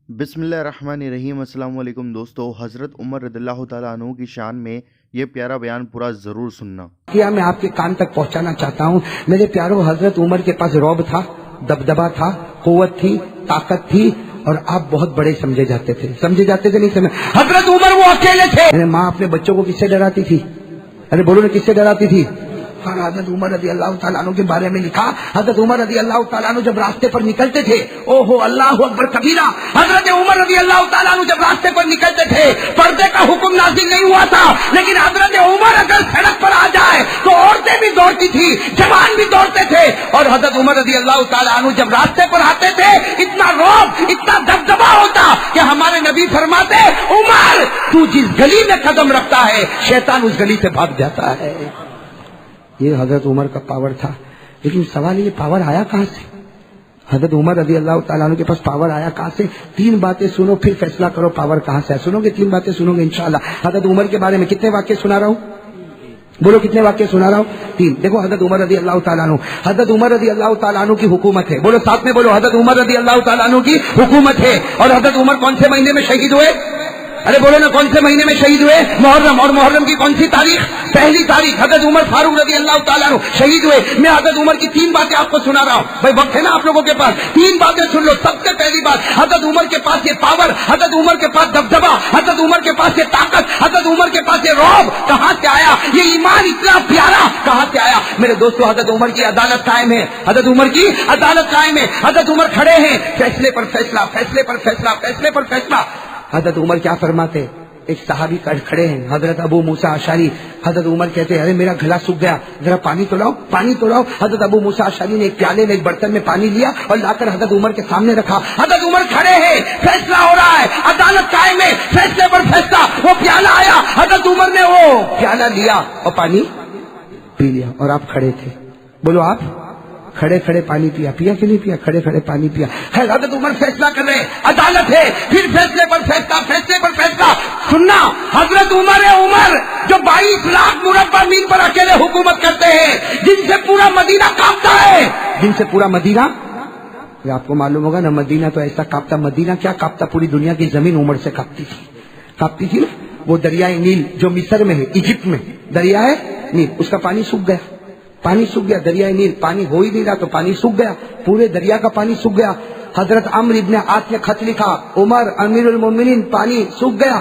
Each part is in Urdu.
بسم اللہ الرحمن الرحیم۔ السلام علیکم دوستو، حضرت عمر رضی اللہ تعالیٰ عنہ کی شان میں یہ پیارا بیان پورا ضرور سننا۔ کیا میں آپ کے کان تک پہنچانا چاہتا ہوں۔ میرے پیاروں، حضرت عمر کے پاس رعب تھا، دبدبا تھا، قوت تھی، طاقت تھی، اور آپ بہت بڑے سمجھے جاتے تھے نہیں سمجھے۔ حضرت عمر وہ اکیلے تھے۔ میرے ماں اپنے بچوں کو کس سے ڈراتی تھی؟ ارے بولو نا، کس سے ڈراتی تھی؟ اور حضرت عمر رضی اللہ تعالیٰ عنہ کے بارے میں لکھا، حضرت عمر رضی اللہ تعالیٰ عنہ جب راستے پر نکلتے تھے، او ہو اللہ اکبر کبیرہ، حضرت عمر رضی اللہ تعالیٰ عنہ جب راستے پر نکلتے تھے، پردے کا حکم نازل نہیں ہوا تھا، لیکن حضرت عمر اگر سڑک پر آ جائے تو عورتیں بھی دوڑتی تھی، جوان بھی دوڑتے تھے، اور حضرت عمر رضی اللہ تعالیٰ عنہ جب راستے پر آتے تھے اتنا رعب، اتنا دبدبا ہوتا کہ ہمارے نبی فرماتے، عمر تو جس گلی میں قدم رکھتا ہے شیطان اس گلی سے بھاگ جاتا ہے۔ یہ حضرت عمر کا پاور تھا، لیکن سوال یہ پاور آیا کہاں سے؟ حضرت عمر رضی اللہ تعالیٰ عنہ کے پاس پاور آیا کہاں سے؟ تین باتیں سنو پھر فیصلہ کرو پاور کہاں سے ہے۔ سنو گے؟ تین باتیں سنو گے انشاءاللہ۔ حضرت عمر کے بارے میں کتنے واقعے سنا رہا ہوں؟ بولو کتنے واقعے سنا رہا ہوں؟ تین۔ دیکھو حضرت عمر رضی اللہ تعالیٰ عنہ، حضرت عمر رضی اللہ تعالیٰ عنہ کی حکومت ہے، بولو ساتھ میں بولو، حضرت عمر رضی اللہ تعالیٰ عنہ کی حکومت ہے، اور حضرت عمر کون سے مہینے میں شہید ہوئے؟ ارے بولو نا، کون سے مہینے میں شہید ہوئے؟ محرم، اور محرم کی کون سی تاریخ؟ پہلی تاریخ۔ حضرت عمر فاروق رضی اللہ تعالیٰ عنہ شہید ہوئے۔ میں حضرت عمر کی تین باتیں آپ کو سنا رہا ہوں، بھائی وقت ہے نا آپ لوگوں کے پاس، تین باتیں سن لو۔ سب سے پہلی بات، حضرت عمر کے پاس یہ پاور، حضرت عمر کے پاس دبدبا، حضرت عمر کے پاس یہ طاقت، حضرت عمر کے پاس یہ رعب کہاں سے آیا؟ یہ ایمان اتنا پیارا کہاں سے آیا؟ میرے دوستو، حضرت عمر کی عدالت قائم ہے، حضرت عمر کی عدالت قائم ہے، حضرت عمر کھڑے ہیں، فیصلے پر فیصلہ، فیصلے پر فیصلہ، فیصلے پر فیصلہ۔ حضرت عمر کیا فرماتے؟ ایک صحابی کھڑے ہیں، حضرت ابو موسیٰ اشعری، حضرت عمر کہتے ہیں ارے میرا گلا سوکھ گیا، ذرا پانی تو لاؤ، پانی تو لاؤ۔ حضرت ابو موسیٰ اشعری نے ایک پیالے میں ایک برتن میں پانی لیا اور لا کر حضرت عمر کے سامنے رکھا۔ حضرت عمر کھڑے ہیں، فیصلہ ہو رہا ہے، عدالت قائم ہے، فیصلے پر فیصلہ۔ وہ پیالہ آیا، حضرت عمر نے وہ پیالہ لیا اور پانی پی لیا، اور آپ کھڑے تھے۔ بولو آپ کھڑے کھڑے پانی پیا کہ نہیں پیا؟ کھڑے کھڑے پانی پیا۔ حضرت عمر فیصلہ کر رہے، عدالت ہے، پھر فیصلے پر فیصلہ، فیصلے پر فیصلہ۔ سننا، حضرت عمر جو 22 لاکھ مربع میل پر اکیلے حکومت کرتے ہیں، جن سے پورا مدینہ کانپتا ہے، جن سے پورا مدینہ، یہ آپ کو معلوم ہوگا نا، مدینہ تو ایسا کانپتا، مدینہ کیا کانپتا، پوری دنیا کی زمین عمر سے کانپتی تھی نا۔ وہ دریائے نیل جو مصر میں ہے، ایجپٹ میں دریائے نیل، اس کا پانی سوکھ گیا، پانی سوکھ گیا، دریائے نیل پانی ہو ہی نہیں رہا تو پانی سوکھ گیا، پورے دریا کا پانی سوکھ گیا۔ حضرت عمرو ابن عاص نے خط لکھا، عمر امیر المومنین پانی سوکھ گیا،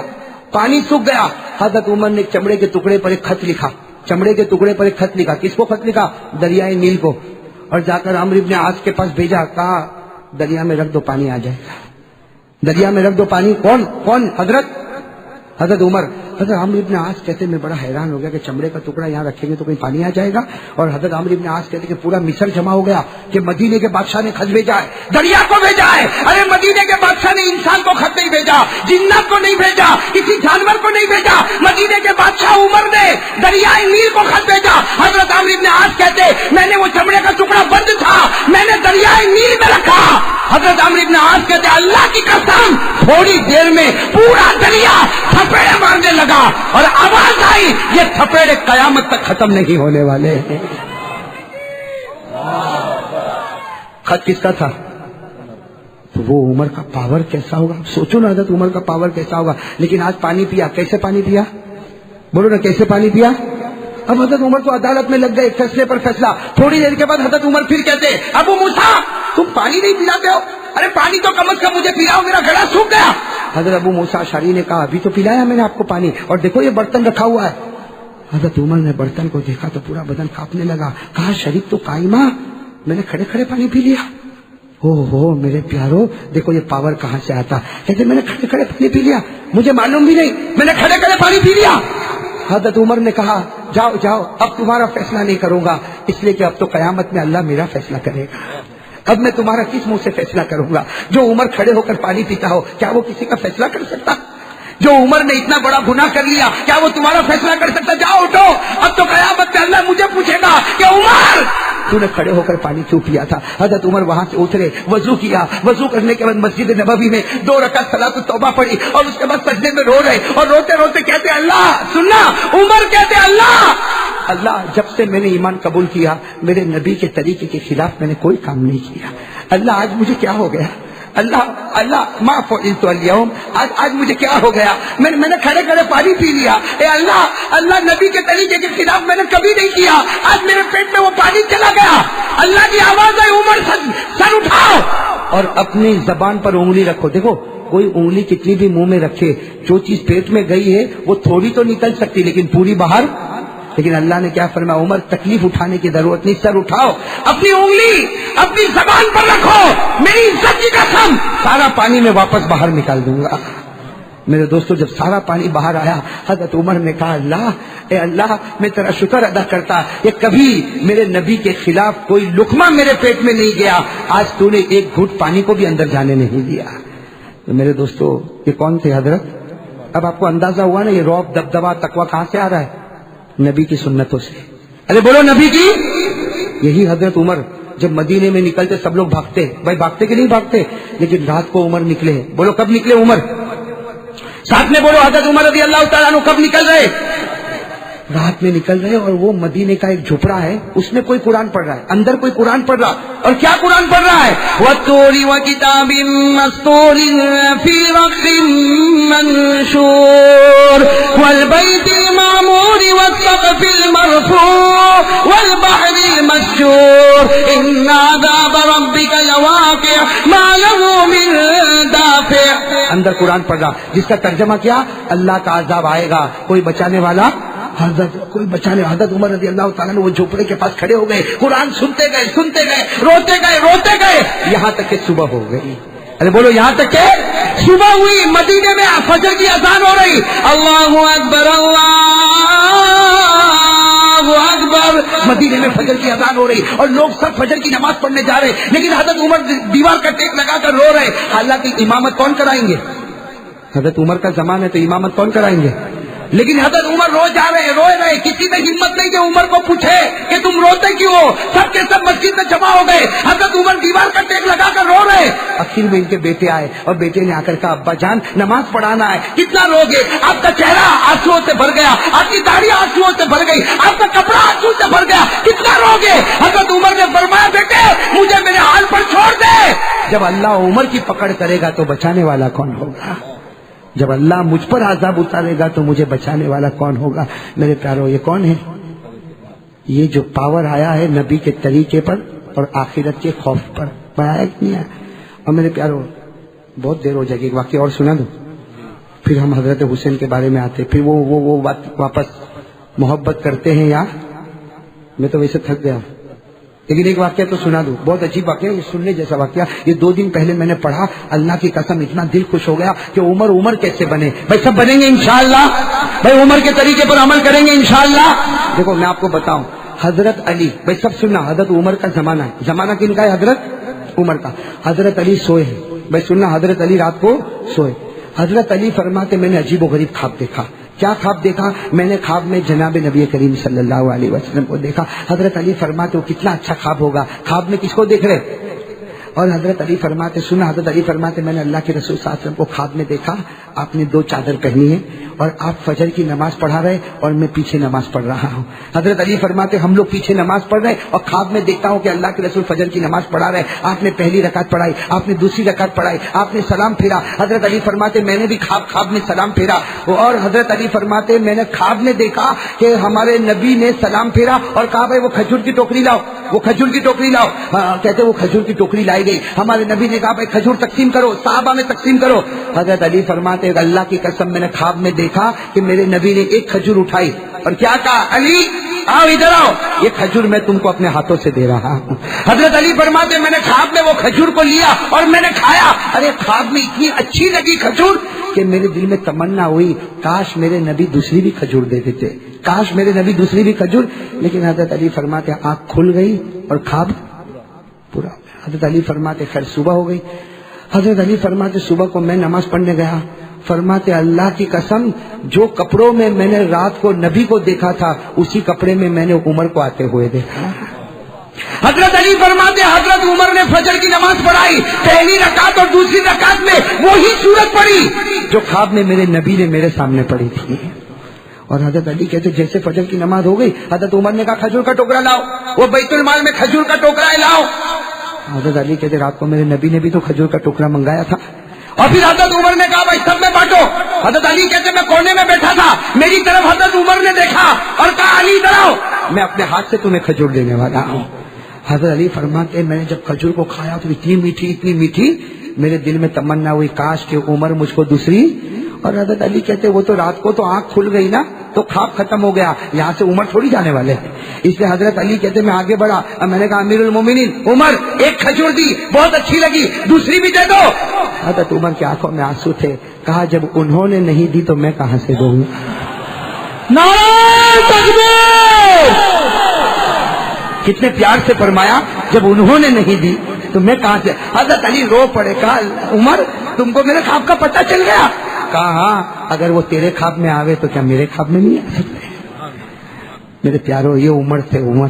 پانی سوکھ گیا۔ حضرت عمر نے چمڑے کے ٹکڑے پر ایک خط لکھا، چمڑے کے ٹکڑے پر ایک خط لکھا، کس کو خط لکھا؟ دریائے نیل کو، اور جا کر عمرو ابن عاص کے پاس بھیجا، کہا دریا میں رکھ دو پانی آ جائے گا، دریا میں رکھ دو پانی۔ کون؟ حضرت عمر۔ حضرت عمرو ابن عاص کہتے میں بڑا حیران ہو گیا کہ چمڑے کا ٹکڑا یہاں رکھیں گے تو کہیں پانی آ جائے گا، اور حضرت عمرو ابن عاص کہتے کہ پورا مصر جمع ہو گیا کہ مدینے کے بادشاہ نے خط بھیجا ہے، دریا کو بھیجا ہے۔ ارے مدینے کے بادشاہ نے انسان کو خط نہیں بھیجا، جنات کو نہیں بھیجا، کسی جانور کو نہیں بھیجا، مدینے کے بادشاہ عمر نے دریائے نیل کو خط بھیجا۔ حضرت عمرو ابن عاص کہتے میں نے وہ چمڑے کا ٹکڑا بند تھا، میں نے دریائے نیل میں رکھا۔ حضرت عمرو ابن عاص کہتے اللہ کی قسم تھوڑی دیر میں پورا دریا تھپیڑے مارنے لگا، اور آواز آئی یہ تھپیڑے قیامت تک ختم نہیں ہونے والے ہیں۔ خط کس کا تھا؟ تو وہ عمر کا پاور کیسا ہوگا؟ سوچو نا، حضرت عمر کا پاور کیسا ہوگا۔ لیکن آج پانی پیا، کیسے پانی پیا؟ بولو نا، کیسے پانی پیا؟ اب حضرت عمر تو عدالت میں لگ گئے، فیصلے پر فیصلہ۔ تھوڑی دیر کے بعد حضرت عمر پھر کہتے ابو موسیٰ تم پانی نہیں پلاتے ہو؟ ارے پانی تو کم از کم مجھے پلاؤ، میرا گلا سوکھ گیا۔ حضرت ابو موسیٰ اشعری نے کہا ابھی تو پلایا میں نے آپ کو پانی، اور دیکھو یہ برتن رکھا ہوا ہے۔ حضرت عمر نے برتن کو دیکھا تو پورا بدن کانپنے لگا، کہا شریف تو قائمہ، میں نے کھڑے کھڑے پانی پی لیا۔ ہو میرے پیارو، دیکھو یہ پاور کہاں سے آتا۔ کہتے میں نے کھڑے کھڑے پانی پی لیا، مجھے معلوم بھی نہیں، میں نے کھڑے کھڑے پانی پی لیا۔ حضرت عمر نے کہا جاؤ اب تمہارا فیصلہ نہیں کروں گا، اس لیے کہ اب تو قیامت میں اللہ میرا فیصلہ کرے گا، اب میں تمہارا کس منہ سے فیصلہ کروں گا؟ جو عمر کھڑے ہو کر پانی پیتا ہو کیا وہ کسی کا فیصلہ کر سکتا؟ جو عمر نے اتنا بڑا گناہ کر لیا کیا وہ تمہارا فیصلہ کر سکتا؟ جاؤ اٹھو، اب تو قیامت میں اللہ مجھے پوچھے گا کہ عمر تو نے کھڑے ہو کر پانی کیوں پیا تھا؟ حضرت عمر وہاں سے اترے، وضو کیا، وضو کرنے کے بعد مسجد نبوی میں 2 رکعت صلاۃ التوبہ پڑھی، اور اس کے بعد سجدے میں رو رہے، اور روتے روتے کہتے اللہ، سننا، عمر کہتے اللہ جب سے میں نے ایمان قبول کیا میرے نبی کے طریقے کے خلاف میں نے کوئی کام نہیں کیا، اللہ آج مجھے کیا ہو گیا؟ اللہ اللہ ما فعلت اليوم، آج مجھے کیا ہو گیا، میں نے کھڑے کھڑے پانی پی لیا، اے اللہ اللہ نبی کے طریقے کے خلاف میں نے کبھی نہیں کیا، آج میرے پیٹ میں وہ پانی چلا گیا۔ اللہ کی آواز ہے عمر سر اٹھاؤ اور اپنی زبان پر انگلی رکھو۔ دیکھو کوئی انگلی کتنی بھی منہ میں رکھے، جو چیز پیٹ میں گئی ہے وہ تھوڑی تو نکل سکتی لیکن پوری باہر، لیکن اللہ نے کیا فرمایا، عمر تکلیف اٹھانے کی ضرورت نہیں، سر اٹھاؤ، اپنی انگلی اپنی زبان پر رکھو، میری عزت کی قسم سارا پانی میں واپس باہر نکال دوں گا۔ میرے دوستو جب سارا پانی باہر آیا حضرت عمر نے کہا اللہ اے اللہ میں تیرا شکر ادا کرتا کہ کبھی میرے نبی کے خلاف کوئی لقمہ میرے پیٹ میں نہیں گیا، آج تو نے ایک گھٹ پانی کو بھی اندر جانے نہیں دیا۔ تو میرے دوستو یہ کون تھے حضرت؟ اب آپ کو اندازہ ہوا نا یہ رعب دبدبا تقویٰ کہاں سے آ رہا ہے؟ نبی کی سنتوں سے۔ ارے بولو نبی کی۔ یہی حضرت عمر جب مدینے میں نکلتے سب لوگ بھاگتے، بھائی بھاگتے کہ نہیں بھاگتے، لیکن رات کو عمر نکلے۔ بولو کب نکلے عمر؟ ساتھ میں بولو حضرت عمر رضی اللہ تعالیٰ عنہ کب نکل رہے؟ رات میں نکل رہے، اور وہ مدینے کا ایک جھپڑا ہے اس میں کوئی قرآن پڑھ رہا ہے، اندر کوئی قرآن پڑھ رہا، اور کیا قرآن پڑھ رہا ہے؟ وَالطُّورِ وَكِتَابٍ مَّسْطُورٍ فِي رَقٍّ مَّنشُورٍ وَالْبَيْتِ الْمَعْمُورِ وَالسَّقْفِ الْمَرْفُوعِ وَالْبَحْرِ الْمَسْجُورِ إِنَّ عَذَابَ رَبِّكَ لَوَاقِعٌ مَّا لَهُ مِن دَافِعٍ۔ اندر قرآن پڑھ رہا جس کا ترجمہ کیا، اللہ کا عذاب آئے گا، کوئی بچانے والا حضرت عمر رضی اللہ تعالیٰ نے وہ جھوپڑے کے پاس کھڑے ہو گئے، قرآن سنتے گئے، روتے گئے یہاں تک کہ صبح ہو گئی۔ ارے بولو یہاں تک کہ صبح ہوئی، مدینے میں فجر کی اذان ہو رہی، اللہ اکبر اللہ اکبر، مدینے میں فجر کی اذان ہو رہی اور لوگ سب فجر کی نماز پڑھنے جا رہے، لیکن حضرت عمر دیوار کا ٹیک لگا کر رو رہے۔ حالانکہ امامت کون کرائیں گے؟ حضرت عمر کا زمانہ ہے تو امامت کون کرائیں گے؟ لیکن حضرت عمر روئے رہے، کسی نے ہمت نہیں کہ عمر کو پوچھے کہ تم روتے کیوں ہو، سب کے سب مسجد میں جمع ہو گئے، حضرت عمر دیوار کا ٹیک لگا کر رو رہے۔ آخر میں ان کے بیٹے آئے اور بیٹے نے آ کر کہا ابا جان نماز پڑھانا ہے، کتنا روگے؟ آپ کا چہرہ آنسوؤں سے بھر گیا، آپ کی داڑھی آنسوؤں سے بھر گئی، آپ کا کپڑا آنسو سے بھر گیا، کتنا روگے؟ حضرت عمر نے فرمایا بیٹے مجھے میرے حال پر چھوڑ دے، جب اللہ عمر کی پکڑ کرے گا تو بچانے والا کون ہوگا؟ جب اللہ مجھ پر عذاب اتارے گا تو مجھے بچانے والا کون ہوگا؟ میرے پیارو یہ کون ہے؟ یہ جو پاور آیا ہے نبی کے طریقے پر اور آخرت کے خوف پر، آیا کہ نہیں آیا؟ اور میرے پیارو بہت دیر ہو جائے گی، ایک واقعہ اور سنا دوں پھر ہم حضرت حسین کے بارے میں آتے، پھر وہ بات واپس محبت کرتے ہیں یا میں تو ویسے تھک گیا ہوں، لیکن ایک واقعہ تو سنا دوں، بہت عجیب واقعہ، یہ سننے جیسا واقعہ، یہ 2 دن پہلے میں نے پڑھا، اللہ کی قسم اتنا دل خوش ہو گیا کہ عمر کیسے بنے؟ بھائی سب بنیں گے انشاءاللہ، بھائی عمر کے طریقے پر عمل کریں گے انشاءاللہ۔ دیکھو میں آپ کو بتاؤں، حضرت علی، بھائی سب سننا، حضرت عمر کا زمانہ ہے، زمانہ کن کا ہے؟ حضرت عمر کا۔ حضرت علی سوئے ہیں، بھائی سننا، حضرت علی رات کو سوئے، حضرت علی فرماتے میں نے عجیب و غریب خواب دیکھا۔ کیا خواب دیکھا؟ میں نے خواب میں جناب نبی کریم صلی اللہ علیہ وسلم کو دیکھا۔ حضرت علی فرماتے وہ کتنا اچھا خواب ہوگا، خواب میں کس کو دیکھ رہے؟ اور حضرت علی فرماتے، سنا، حضرت علی فرماتے میں نے اللہ کے رسول صلی اللہ علیہ وسلم کو خواب میں دیکھا، آپ نے 2 چادر پہنی ہے اور آپ فجر کی نماز پڑھا رہے اور میں پیچھے نماز پڑھ رہا ہوں۔ حضرت علی فرماتے ہم لوگ پیچھے نماز پڑھ رہے اور خواب میں دیکھتا ہوں کہ اللہ کے رسول فجر کی نماز پڑھا رہے، آپ نے پہلی رکعت پڑھائی، آپ نے دوسری رکعت پڑھائی، آپ نے سلام پھیرا۔ حضرت علی فرماتے میں نے بھی خواب میں سلام پھیرا، اور حضرت علی فرماتے میں نے خواب میں دیکھا کہ ہمارے نبی نے سلام پھیرا اور کہا بھائی وہ کھجور کی ٹوکری لاؤ، وہ کھجور کی ٹوکری لاؤ، کہتے وہ کھجور کی ٹوکری لائی گئی، ہمارے نبی نے کہا بھائی کھجور تقسیم کرو، صحابہ میں تقسیم کرو۔ حضرت علی فرماتے اللہ کی قسم میں نے خواب میں دیکھا کہ میرے نبی نے ایک کھجور اٹھائی اور کیا کہا، علی آؤ ادھر آؤ، یہ کھجور میں تم کو اپنے ہاتھوں سے دے رہا ہوں۔ حضرت علی فرماتے میں نے خواب میں وہ کھجور کو لیا اور میں نے کھایا، ارے خواب میں اتنی اچھی لگی کھجور کہ میرے دل میں تمنا ہوئی کاش میرے نبی دوسری بھی کھجور دے دیتے، کاش میرے نبی دوسری بھی کھجور، لیکن حضرت علی فرماتے آنکھ کھل گئی اور خواب پورا ہو گیا۔ حضرت علی فرماتے خیر صبح ہو گئی، حضرت علی فرماتے صبح کو میں نماز پڑھنے گیا، فرماتے اللہ کی قسم جو کپڑوں میں میں نے رات کو نبی کو دیکھا تھا اسی کپڑے میں میں نے عمر کو آتے ہوئے دیکھا۔ حضرت علی فرماتے حضرت عمر نے فجر کی نماز پڑھائی، پہلی رکعت اور دوسری رکعت میں وہی سورت پڑھی جو خواب میں میرے نبی نے میرے سامنے پڑھی تھی۔ اور حضرت علی کہتے جیسے فجر کی نماز ہو گئی حضرت عمر نے کہا کھجور کا ٹوکرا لاؤ، وہ بیت المال میں کھجور کا ٹوکرا لاؤ، حضرت علی کہتے رات کو میرے نبی نے بھی تو کھجور کا ٹکڑا منگایا تھا. اور پھر حضرت عمر نے کہا بھائی سب میں بانٹو. حضرت علی کہتے میں کونے میں بیٹھا تھا, میری طرف حضرت عمر نے دیکھا اور کہا علی ادھر آؤ, میں اپنے ہاتھ سے تمہیں کھجور دینے والا ہوں. حضرت علی فرماتے میں نے جب کھجور کو کھایا تو اتنی میٹھی میرے دل میں تمنا ہوئی کاش کہ عمر مجھ کو دوسری. اور حضرت علی کہتے وہ تو رات کو تو آنکھ کھل گئی نا تو خواب ختم ہو گیا, یہاں سے عمر تھوڑی جانے والے ہیں. اس لیے حضرت علی کہتے میں آگے بڑھا اور میں نے کہا امیر المومنین عمر ایک کھجور دی بہت اچھی لگی, دوسری بھی دے دو. حضرت عمر کی آنکھوں میں آنسو تھے. کہا جب انہوں نے نہیں دی تو میں کہاں سے دوں گا. نعرہ تکبیر. کتنے پیار سے فرمایا جب انہوں نے نہیں دی تو میں کہاں سے. حضرت علی رو پڑے. کہا عمر تم کو میرے خواب کا پتہ چل گیا. کہا ہاں, اگر وہ تیرے خواب میں آوے تو کیا میرے خواب میں نہیں آ سکتے. میرے پیاروں یہ عمر تھے. عمر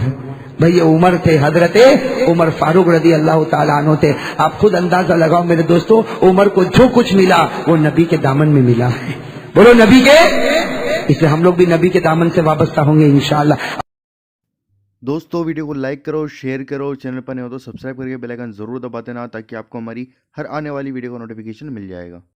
بھائی یہ عمر تھے, حضرت عمر فاروق رضی اللہ تعالیٰ عنہ تھے. آپ خود اندازہ لگاؤ میرے دوستوں, عمر کو جو کچھ ملا وہ نبی کے دامن میں ملا ہے. بولو نبی کے. اس لیے ہم لوگ بھی نبی کے دامن سے وابستہ ہوں گے انشاءاللہ. دوستو ویڈیو کو لائک کرو, شیئر کرو, چینل پر نہیں ہو تو سبسکرائب کر کے بیل آئیکن ضرور دبا دینا تاکہ آپ کو ہماری ہر آنے والی ویڈیو کا نوٹیفیکیشن مل جائے گا.